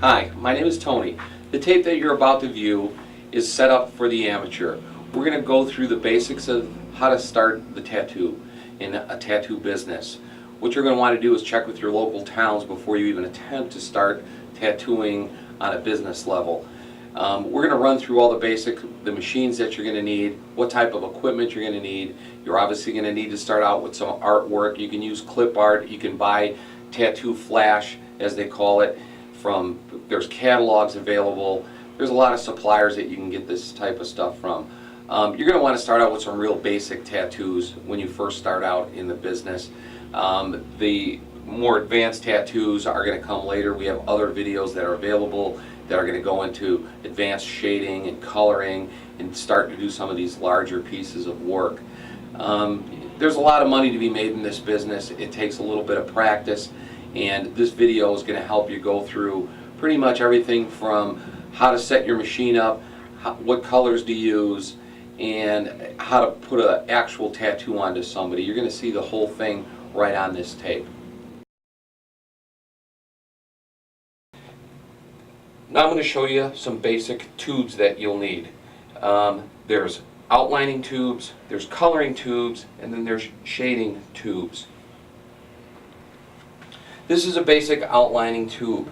Hi, my name is Tony. The tape that you're about to view is set up for the amateur. We're going to go through the basics of how to start the tattoo in a tattoo business. What you're going to want to do is check with your local towns before you even attempt to start tattooing on a business level. We're going to run through all the machines that you're going to need, what type of equipment you're going to need. You're obviously going to need to start out with some artwork. You can use clip art, you can buy tattoo flash as they call it. There's catalogs available. There's a lot of suppliers that you can get this type of stuff from. You're going to want to start out with some real basic tattoos when you first start out in the business. The more advanced tattoos are going to come later. We have other videos that are available that are going to go into advanced shading and coloring and start to do some of these larger pieces of work. There's a lot of money to be made in this business. It takes a little bit of practice, and this video is going to help you go through pretty much everything from how to set your machine up, what colors to use, and how to put an actual tattoo onto somebody. You're going to see the whole thing right on this tape. Now I'm going to show you some basic tubes that you'll need. There's outlining tubes, there's coloring tubes, and then there's shading tubes. This is a basic outlining tube.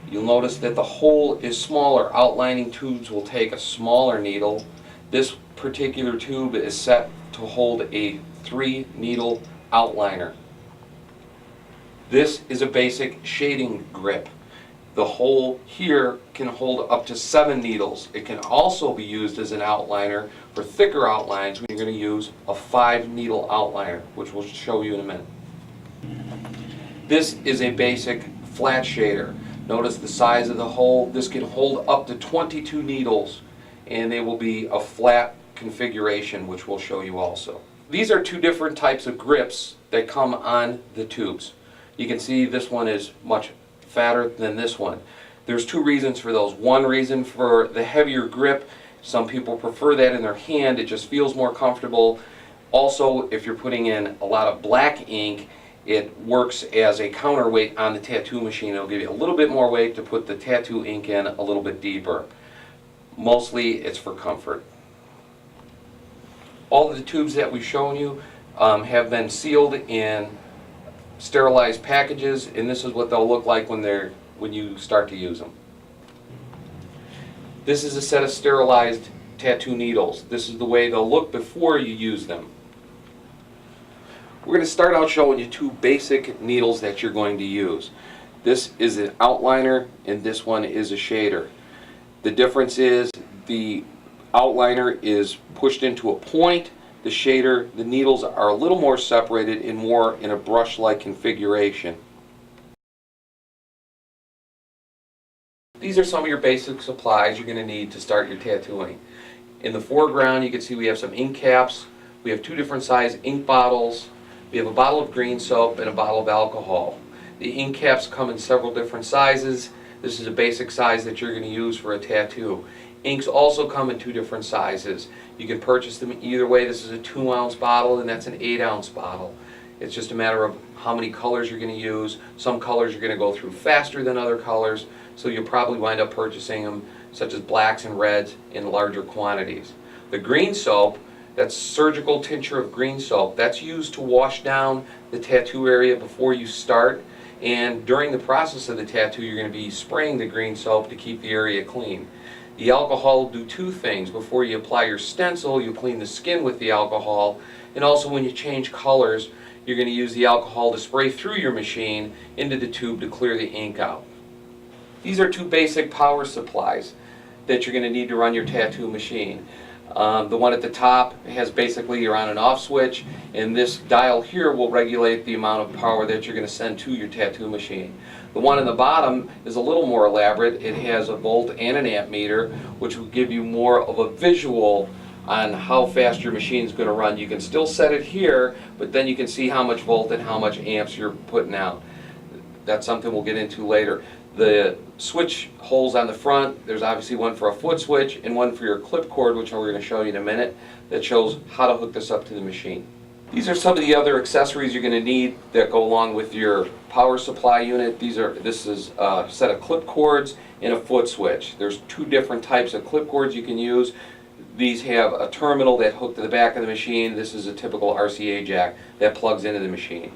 You'll notice that the hole is smaller. Outlining tubes will take a smaller needle. This particular tube is set to hold a 3-needle outliner. This is a basic shading grip. The hole here can hold up to 7 needles. It can also be used as an outliner for thicker outlines when you're going to use a 5-needle outliner, which we'll show you in a minute. This is a basic flat shader. Notice the size of the hole. This can hold up to 22 needles, and they will be a flat configuration, which we'll show you also. These are two different types of grips that come on the tubes. You can see this one is much fatter than this one. There's two reasons for those. One reason for the heavier grip, some people prefer that in their hand. It just feels more comfortable. Also, if you're putting in a lot of black ink, it works as a counterweight on the tattoo machine. It'll give you a little bit more weight to put the tattoo ink in a little bit deeper. Mostly it's for comfort. All of the tubes that we've shown you have been sealed in sterilized packages, and this is what they'll look like when you start to use them. This is a set of sterilized tattoo needles. This is the way they'll look before you use them. We're going to start out showing you two basic needles that you're going to use. This is an outliner and this one is a shader. The difference is the outliner is pushed into a point. The shader, the needles are a little more separated and more in a brush-like configuration. These are some of your basic supplies you're going to need to start your tattooing. In the foreground you can see we have some ink caps. We have two different size ink bottles. We have a bottle of green soap and a bottle of alcohol. The ink caps come in several different sizes. This is a basic size that you're going to use for a tattoo. Inks also come in two different sizes. You can purchase them either way. This is a 2-ounce bottle and that's an 8-ounce bottle. It's just a matter of how many colors you're going to use. Some colors you're going to go through faster than other colors, so you'll probably wind up purchasing them, such as blacks and reds, in larger quantities. The green soap, that's surgical tincture of green soap. That's used to wash down the tattoo area before you start, and during the process of the tattoo you're going to be spraying the green soap to keep the area clean. The alcohol will do two things. Before you apply your stencil, you clean the skin with the alcohol, and also when you change colors you're going to use the alcohol to spray through your machine into the tube to clear the ink out. These are two basic power supplies that you're going to need to run your tattoo machine. The one at the top has basically your on and off switch, and this dial here will regulate the amount of power that you're going to send to your tattoo machine. The one in the bottom is a little more elaborate. It has a volt and an amp meter, which will give you more of a visual on how fast your machine is going to run. You can still set it here, but then you can see how much volt and how much amps you're putting out. That's something we'll get into later. The switch holes on the front, there's obviously one for a foot switch and one for your clip cord, which we're going to show you in a minute, that shows how to hook this up to the machine. These are some of the other accessories you're going to need that go along with your power supply unit. This is a set of clip cords and a foot switch. There's two different types of clip cords you can use. These have a terminal that hooked to the back of the machine. This is a typical RCA jack that plugs into the machine.